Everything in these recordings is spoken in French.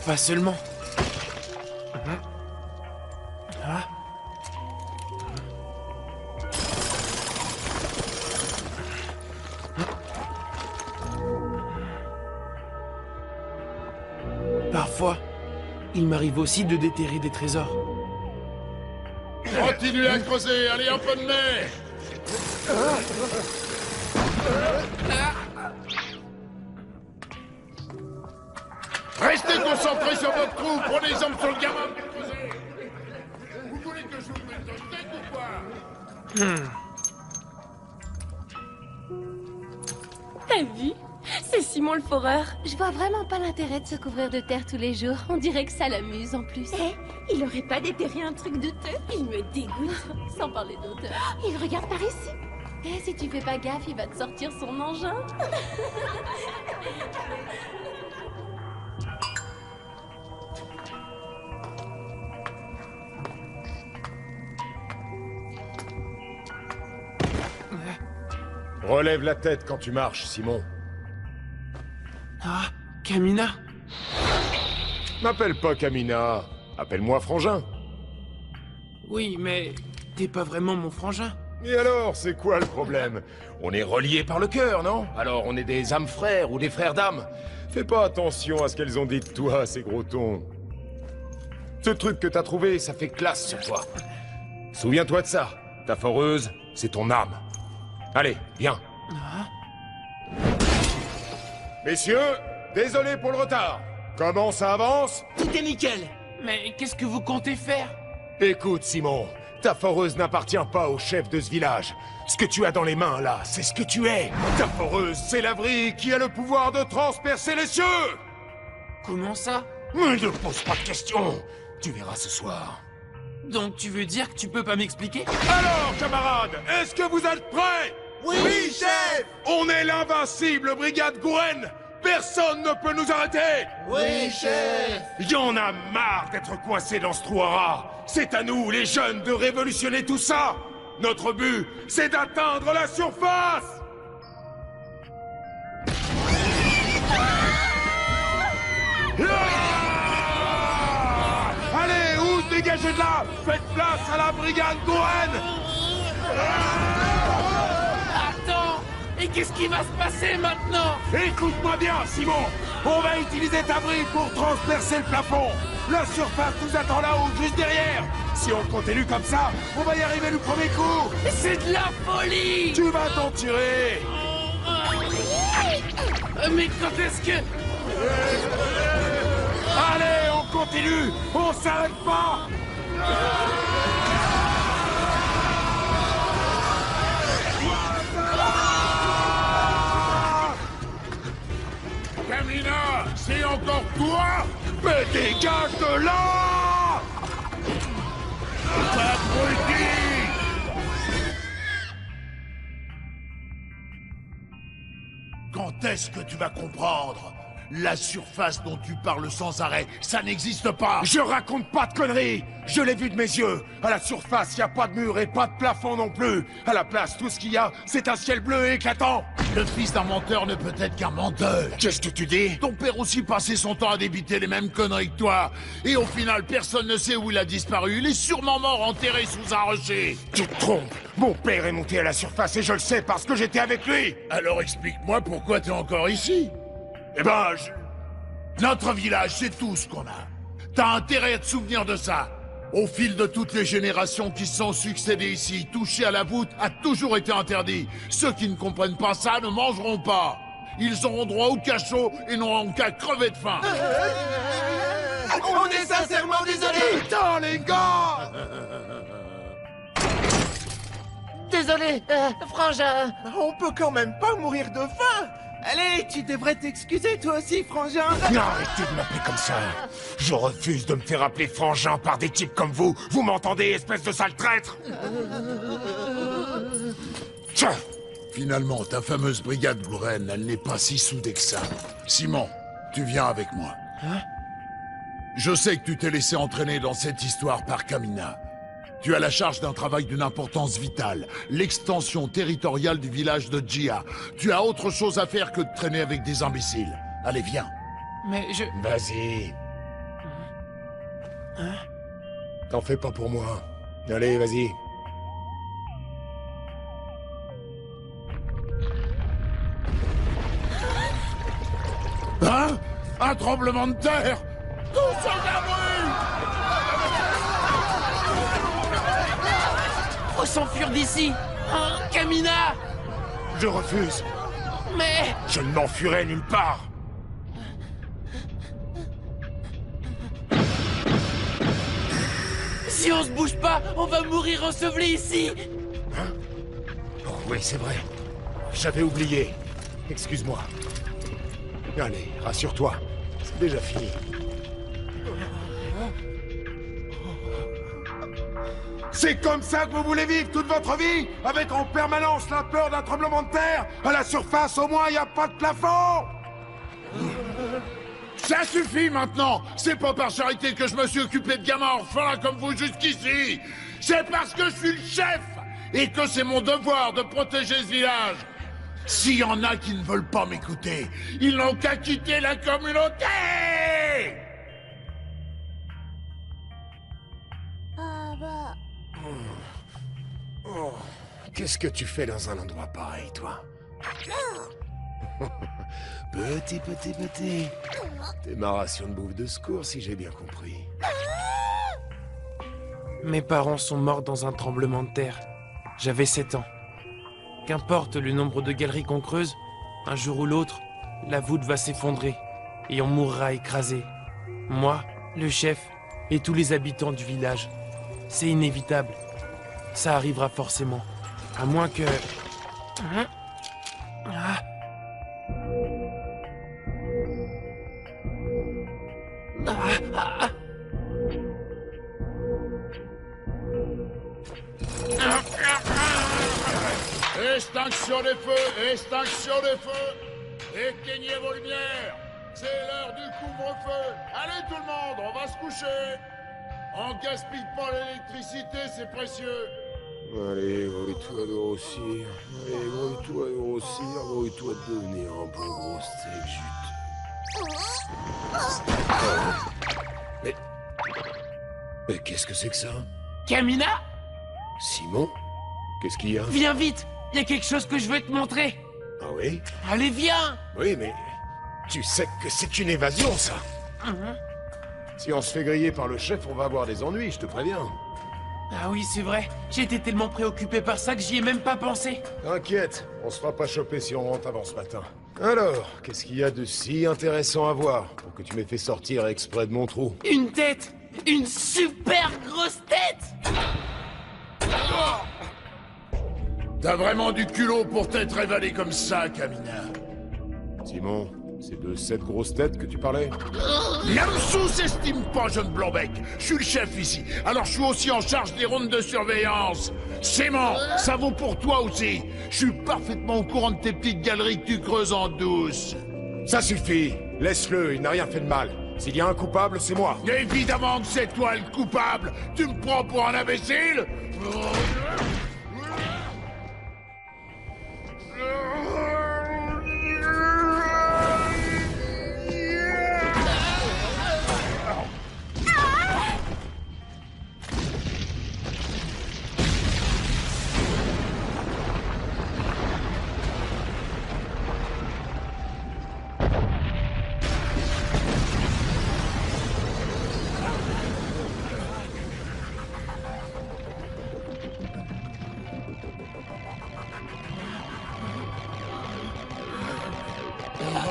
Pas seulement. Ah. Parfois, il m'arrive aussi de déterrer des trésors. Continuez à creuser, allez, un peu de nez. Restez concentrés sur votre trou, prenez les hommes sur le gamin de creuser. Vous voulez que je vous mette de tête ou quoi? T'as vu? C'est Simon le foreur. Je vois vraiment pas l'intérêt de se couvrir de terre tous les jours. On dirait que ça l'amuse en plus. Eh, il aurait pas déterré un truc douteux? Il me dégoûte. Sans parler d'auteur. Il regarde par ici. Eh, si tu fais pas gaffe, il va te sortir son engin. Relève la tête quand tu marches, Simon. Ah, Kamina? M'appelle pas Kamina. Appelle-moi Frangin. Oui, mais t'es pas vraiment mon frangin. Et alors, c'est quoi le problème? On est reliés par le cœur, non? Alors on est des âmes frères ou des frères d'âmes. Fais pas attention à ce qu'elles ont dit de toi, ces gros tons. Ce truc que t'as trouvé, ça fait classe sur toi. Souviens-toi de ça. Ta foreuse, c'est ton âme. Allez, viens. Messieurs, désolé pour le retard. Comment ça avance? Tout est nickel. Mais qu'est-ce que vous comptez faire? Écoute, Simon, ta foreuse n'appartient pas au chef de ce village. Ce que tu as dans les mains, là, c'est ce que tu es. Ta foreuse, c'est l'abri qui a le pouvoir de transpercer les cieux. Comment ça? Mais ne pose pas de questions. Tu verras ce soir. Donc tu veux dire que tu peux pas m'expliquer? Alors, camarades, est-ce que vous êtes prêts? Oui, chef. On est l'invincible brigade Gouren. Personne ne peut nous arrêter. Oui, chef. Y'en a marre d'être coincés dans ce trou à rats. C'est à nous, les jeunes, de révolutionner tout ça. Notre but, c'est d'atteindre la surface. Allez, tous dégagez de là. Faites place à la brigade Gouren. Attends! Et qu'est-ce qui va se passer maintenant? Écoute-moi bien, Simon. On va utiliser ta brique pour transpercer le plafond. La surface nous attend là-haut, juste derrière. Si on continue comme ça, on va y arriver le premier coup. C'est de la folie! Tu vas t'en tirer. Mais quand est-ce que... Allez, on continue. On s'arrête pas. Kamina, c'est encore toi? Mais dégage de là! Abruti! Quand est-ce que tu vas comprendre? La surface dont tu parles sans arrêt, ça n'existe pas! Je raconte pas de conneries. Je l'ai vu de mes yeux. À la surface, y a pas de mur et pas de plafond non plus. À la place, tout ce qu'il y a, c'est un ciel bleu éclatant. Le fils d'un menteur ne peut être qu'un menteur! Qu'est-ce que tu dis? Ton père aussi passait son temps à débiter les mêmes conneries que toi. Et au final, personne ne sait où il a disparu. Il est sûrement mort enterré sous un rocher. Tu te trompes. Mon père est monté à la surface et je le sais parce que j'étais avec lui. Alors explique-moi pourquoi t'es encore ici. Eh ben, notre village, c'est tout ce qu'on a. T'as intérêt à te souvenir de ça. Au fil de toutes les générations qui se sont succédées ici, toucher à la voûte a toujours été interdit. Ceux qui ne comprennent pas ça ne mangeront pas. Ils auront droit au cachot et n'auront qu'à crever de faim. On est sincèrement désolé. Putain, les gars! Désolé, Frangin. On peut quand même pas mourir de faim. Allez, tu devrais t'excuser toi aussi, Frangin. Arrêtez de m'appeler comme ça. Je refuse de me faire appeler Frangin par des types comme vous. Vous m'entendez, espèce de sale traître? Tiens. Finalement, ta fameuse brigade Gouren, elle n'est pas si soudée que ça. Simon, tu viens avec moi. Hein? Je sais que tu t'es laissé entraîner dans cette histoire par Kamina. Tu as la charge d'un travail d'une importance vitale, l'extension territoriale du village de Djia. Tu as autre chose à faire que de traîner avec des imbéciles. Allez, viens. Mais je... Vas-y. T'en fais pas pour moi. Allez, vas-y. Hein? Un tremblement de terre! Tous en abri! Faut s'enfuir d'ici. Hein, Kamina? Je refuse. Mais... Je ne m'enfuirai nulle part. Si on se bouge pas, on va mourir enseveli ici. Oh, oui, c'est vrai. J'avais oublié. Excuse-moi. Allez, rassure-toi. C'est déjà fini. C'est comme ça que vous voulez vivre toute votre vie? Avec en permanence la peur d'un tremblement de terre? À la surface, au moins, il n'y a pas de plafond! Ça suffit maintenant! C'est pas par charité que je me suis occupé de gamins orphelins comme vous jusqu'ici! C'est parce que je suis le chef! Et que c'est mon devoir de protéger ce village! S'il y en a qui ne veulent pas m'écouter, ils n'ont qu'à quitter la communauté! Oh, qu'est-ce que tu fais dans un endroit pareil, toi? Petit. T'es ma ration de bouffe de secours, si j'ai bien compris. Mes parents sont morts dans un tremblement de terre. J'avais 7 ans. Qu'importe le nombre de galeries qu'on creuse, un jour ou l'autre, la voûte va s'effondrer et on mourra écrasé. Moi, le chef et tous les habitants du village. C'est inévitable. Ça arrivera forcément. À moins que... Hein? Ah. Ah. Extinction des feux! Extinction des feux! Éteignez vos lumières! C'est l'heure du couvre-feu! Allez tout le monde, on va se coucher! On gaspille pas l'électricité, c'est précieux! Allez, grouille-toi de grossir. Allez, grouille-toi de grossir, grouille-toi de devenir un bon gros steak, jute. Mais qu'est-ce que c'est que ça? Kamina? Simon? Qu'est-ce qu'il y a? Viens vite! Il y a quelque chose que je veux te montrer! Ah oui? Allez, viens! Oui, mais... Tu sais que c'est une évasion, ça! Si on se fait griller par le chef, on va avoir des ennuis, je te préviens. Ah oui, c'est vrai. J'étais tellement préoccupé par ça que j'y ai même pas pensé. T'inquiète, on se fera pas choper si on rentre avant ce matin. Alors, qu'est-ce qu'il y a de si intéressant à voir pour que tu m'aies fait sortir exprès de mon trou? Une tête! Une super grosse tête! T'as vraiment du culot pour t'être évalé comme ça, Kamina. Simon, c'est de cette grosse tête que tu parlais? Ne me sous-estime pas, jeune Blanc-Bec. Je suis le chef ici, alors je suis aussi en charge des rondes de surveillance. Simon, ça vaut pour toi aussi. Je suis parfaitement au courant de tes petites galeries que tu creuses en douce. Ça suffit! Laisse-le, il n'a rien fait de mal. S'il y a un coupable, c'est moi. Évidemment que c'est toi le coupable. Tu me prends pour un imbécile?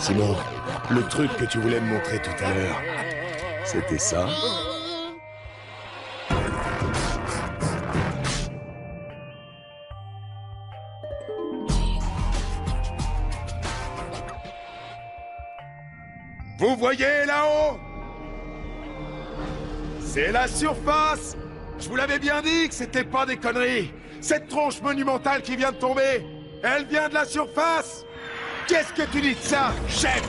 Simon, le truc que tu voulais me montrer tout à l'heure, c'était ça? Vous voyez là-haut? C'est la surface! Je vous l'avais bien dit que c'était pas des conneries! Cette tronche monumentale qui vient de tomber, elle vient de la surface! Qu'est-ce que tu dis de ça, chef?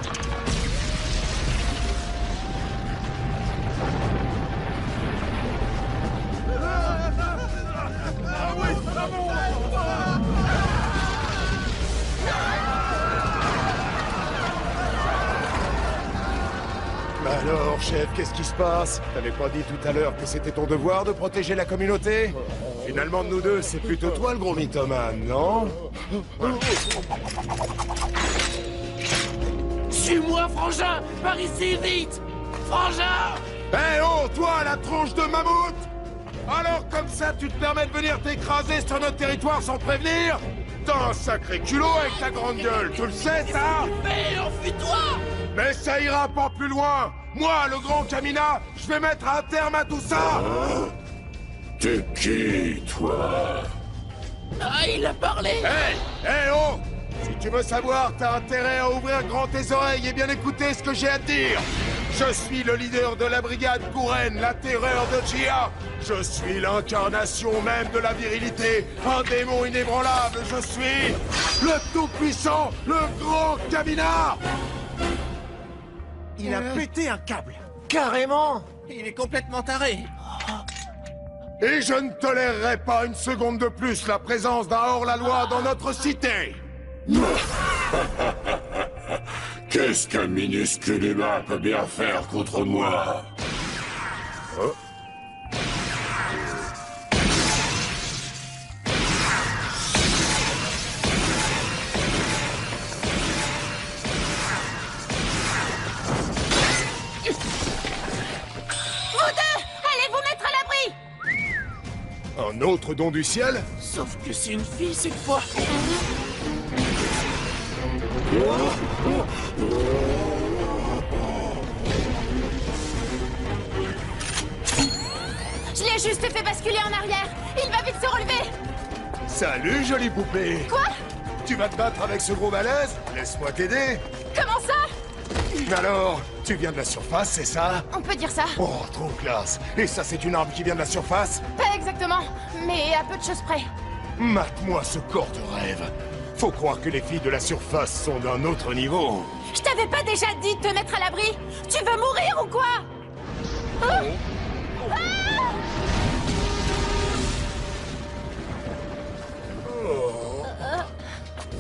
Alors, chef, qu'est-ce qui se passe? T'avais pas dit tout à l'heure que c'était ton devoir de protéger la communauté? Finalement, de nous deux, c'est plutôt toi le gros mythomane, non? Suis-moi, Frangin! Par ici, vite! Frangin! Eh oh, toi, la tronche de mammouth! Alors comme ça, tu te permets de venir t'écraser sur notre territoire sans prévenir? T'as un sacré culot avec ta grande gueule, tu le sais, ça? Mais enfuis-toi! Mais ça ira pas plus loin! Moi, le grand Kamina, je vais mettre un terme à tout ça! T'es qui, toi? Ah, il a parlé! Eh oh! Si tu veux savoir, t'as intérêt à ouvrir grand tes oreilles et bien écouter ce que j'ai à te dire! Je suis le leader de la brigade Gouren, la terreur de Jia! Je suis l'incarnation même de la virilité, un démon inébranlable, je suis le tout-puissant, le grand Kamina! Il a pété un câble. Carrément. Il est complètement taré. Et je ne tolérerai pas une seconde de plus la présence d'un hors-la-loi dans notre cité! Qu'est-ce qu'un minuscule humain peut bien faire contre moi? Un autre don du ciel? Sauf que c'est une fille cette fois! Je l'ai juste fait basculer en arrière. Il va vite se relever. Salut, jolie poupée! Quoi? Tu vas te battre avec ce gros balèze? Laisse-moi t'aider! Comment ça? Alors, tu viens de la surface, c'est ça? On peut dire ça. Oh, trop classe! Et ça, c'est une arme qui vient de la surface? Pas exactement, mais à peu de choses près. Mate-moi ce corps de rêve! Faut croire que les filles de la surface sont d'un autre niveau! Je t'avais pas déjà dit de te mettre à l'abri? Tu veux mourir ou quoi? Ah!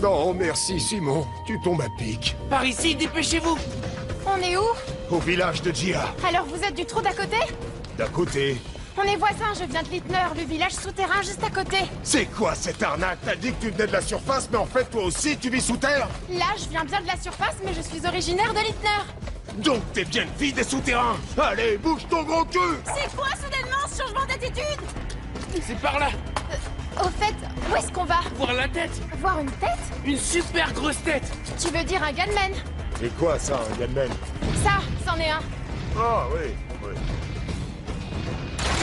Non, merci, Simon. Tu tombes à pic. Par ici, dépêchez-vous! On est où? Au village de Jia. Alors vous êtes du trou d'à côté? D'à côté. On est voisins, je viens de Littner, le village souterrain juste à côté. C'est quoi cette arnaque? T'as dit que tu venais de la surface, mais en fait, toi aussi, tu vis sous terre? Là, je viens bien de la surface, mais je suis originaire de Littner. Donc t'es bien une fille des souterrains! Allez, bouge ton gros cul! C'est quoi soudainement ce changement d'attitude? C'est par là! Au fait, où est-ce qu'on va? Voir la tête! Voir une tête? Une super grosse tête! Tu veux dire un gunman? C'est quoi ça, un gunman? Ça, c'en est un. Ah oui, oui.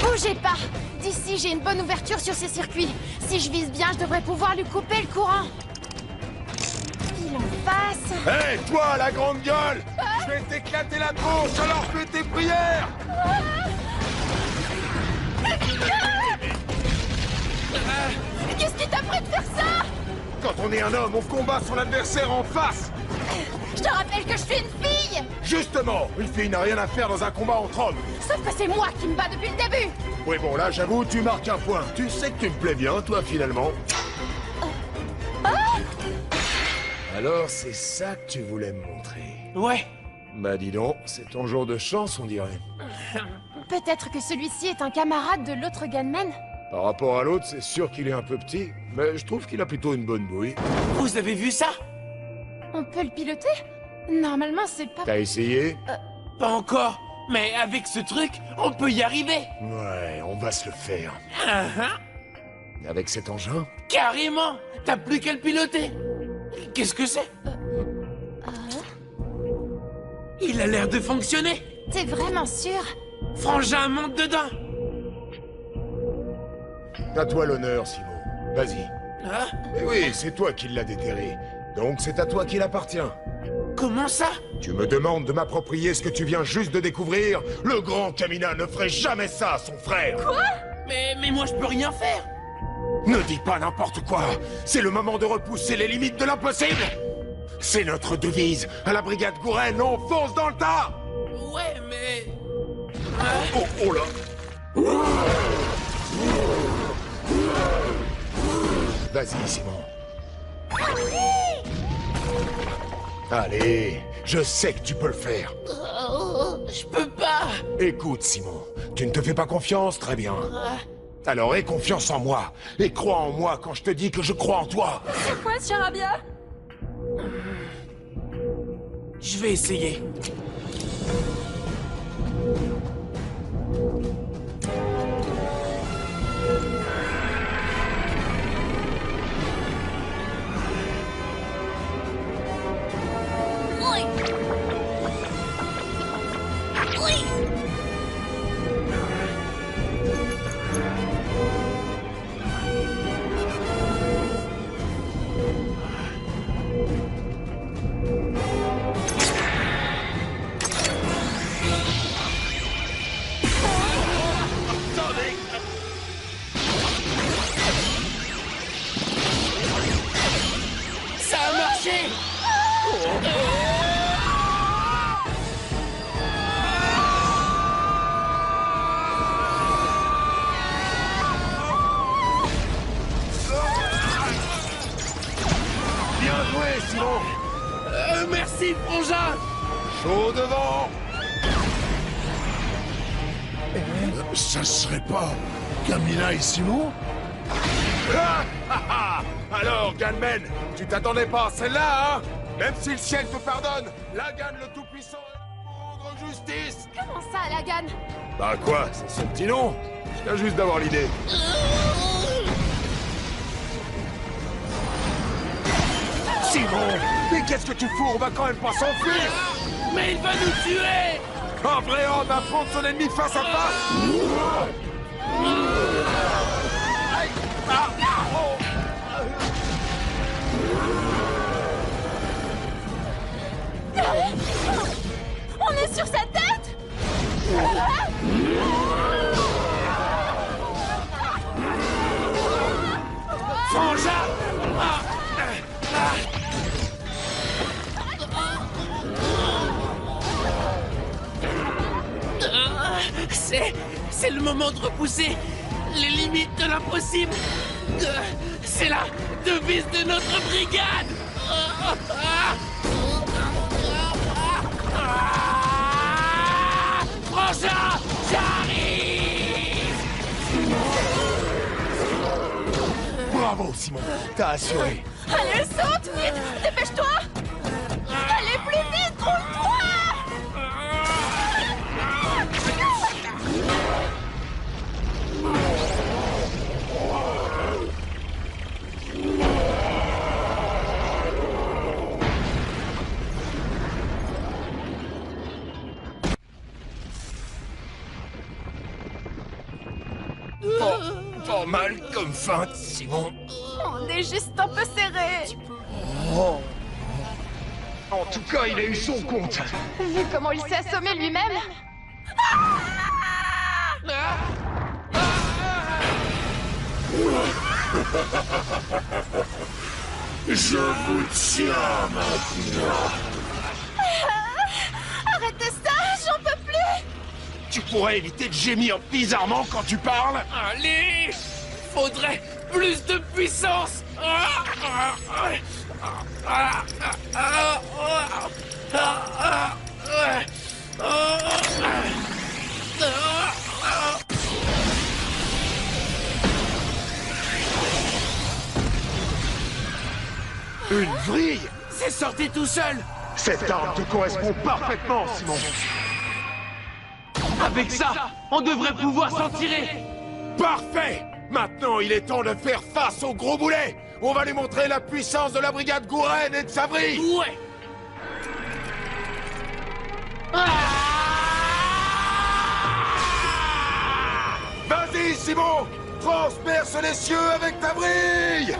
Bougez pas! D'ici, j'ai une bonne ouverture sur ces circuits. Si je vise bien, je devrais pouvoir lui couper le courant. Il en passe. Hé, toi, la grande gueule! Je vais t'éclater la tronche, alors fais tes prières! Qu'est-ce qui t'a fait de faire ça? Quand on est un homme, on combat son adversaire en face! Je te rappelle que je suis une fille! Justement, une fille n'a rien à faire dans un combat entre hommes. Sauf que c'est moi qui me bats depuis le début! Oui, bon, là, j'avoue, tu marques un point. Tu sais que tu me plais bien, toi, finalement. Alors, c'est ça que tu voulais me montrer. Ouais! Bah, dis donc, c'est ton jour de chance, on dirait. Peut-être que celui-ci est un camarade de l'autre gunman? Par rapport à l'autre, c'est sûr qu'il est un peu petit, mais je trouve qu'il a plutôt une bonne bouille. Vous avez vu ça? On peut le piloter? Normalement, c'est pas... T'as essayé? Pas encore, mais avec ce truc, on peut y arriver! Ouais, on va se le faire. Ah, ah. Avec cet engin? Carrément! T'as plus qu'à le piloter! Qu'est-ce que c'est? Il a l'air de fonctionner! T'es vraiment sûr? Frangin, monte dedans! À toi l'honneur, Simon. Vas-y. Ah? Eh oui, c'est toi qui l'as déterré. Donc c'est à toi qu'il appartient. Comment ça? Tu me demandes de m'approprier ce que tu viens juste de découvrir? Le grand Kamina ne ferait jamais ça à son frère! Quoi? Mais moi je peux rien faire! Ne dis pas n'importe quoi! C'est le moment de repousser les limites de l'impossible! C'est notre devise! À la brigade Gouren, on fonce dans le tas! Ouais, mais... Oh, oh là! Vas-y, Simon. Allez, je sais que tu peux le faire. Je peux pas! Écoute, Simon, tu ne te fais pas confiance, très bien. Alors aie confiance en moi, et crois en moi quand je te dis que je crois en toi. C'est quoi ce charabia? Je vais essayer. Oui. Oui. Ça a marché! Bien joué, Simon. Merci, Frangin! Chaud devant. Ça serait pas Camilla et Simon? Alors, Gunman, tu t'attendais pas à celle-là, hein? Même si le ciel te pardonne, Lagan le Tout-Puissant est pour rendre justice. Comment ça, Lagan? Bah quoi, c'est son petit nom. Je viens juste d'avoir l'idée. Simon, mais qu'est-ce que tu fous? On va quand même pas s'enfuir. Mais il va nous tuer! Un vrai homme affronte son ennemi face à face. Aïe. Ah. Oh. On est sur sa tête? Frangin! C'est le moment de repousser les limites de l'impossible. C'est la devise de notre brigade. Frangin, j'arrive! Bravo, Simon. T'as assuré. Allez, saute vite! Dépêche-toi! Allez plus vite, roule-toi! Pas mal comme feinte, Simon. On est juste un peu serré. En tout cas, il a eu son compte. Vu comment il s'est assommé lui-même. Je vous tiens maintenant. Arrêtez ça, j'en peux plus. Tu pourrais éviter de gémir bizarrement quand tu parles? Allez! Faudrait plus de puissance! Une vrille? C'est sorti tout seul! Cette arme te correspond parfaitement, Simon. Avec ça, on devrait pouvoir s'en tirer! Parfait! Maintenant, il est temps de faire face au gros boulet. On va lui montrer la puissance de la brigade Gouren et de Savry. Ouais! Vas-y, Simon! Transperce les cieux avec ta brille!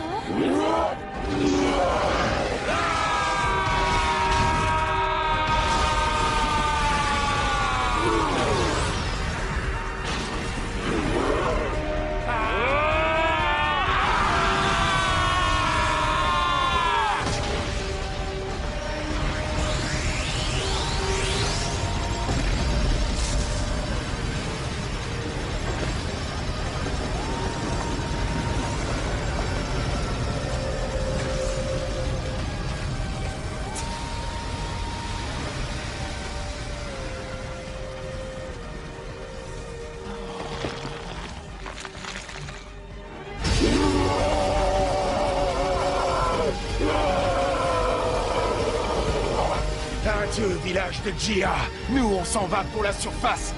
vieux village de Jia. Nous, on s'en va pour la surface.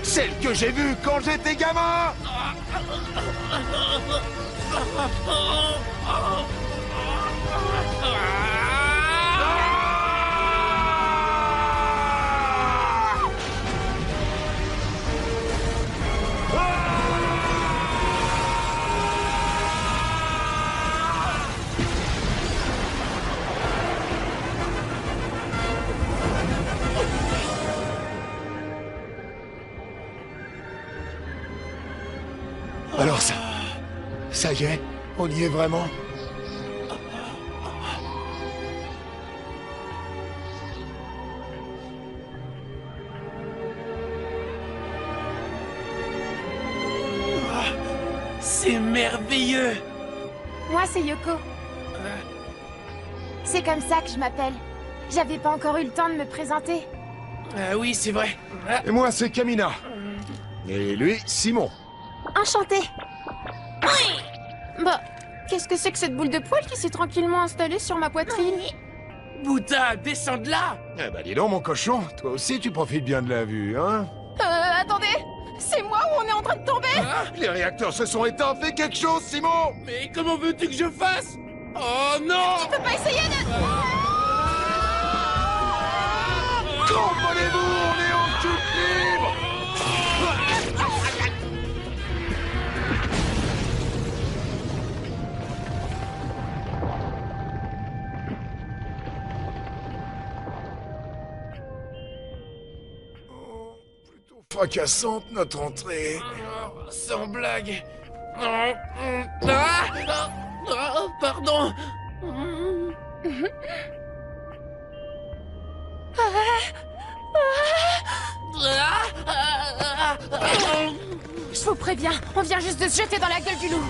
Celle que j'ai vue quand j'étais gamin. Alors ça y est, on y est vraiment. C'est merveilleux! Moi, c'est Yoko. C'est comme ça que je m'appelle. J'avais pas encore eu le temps de me présenter. Oui, c'est vrai. Et moi, c'est Kamina. Et lui, Simon. Enchantée. Bah, qu'est-ce que c'est que cette boule de poil qui s'est tranquillement installée sur ma poitrine? Bouddha, descends de là! Eh ben dis donc, mon cochon, toi aussi tu profites bien de la vue, hein? Attendez! C'est moi ou on est en train de tomber? Les réacteurs se sont éteints, fais quelque chose, Simon! Mais comment veux-tu que je fasse? Oh non! Tu peux pas essayer de... Cramponnez-vous, on est en chute libre! Plutôt fracassante notre entrée. Sans blague. Pardon. Je vous préviens, on vient juste de se jeter dans la gueule du loup.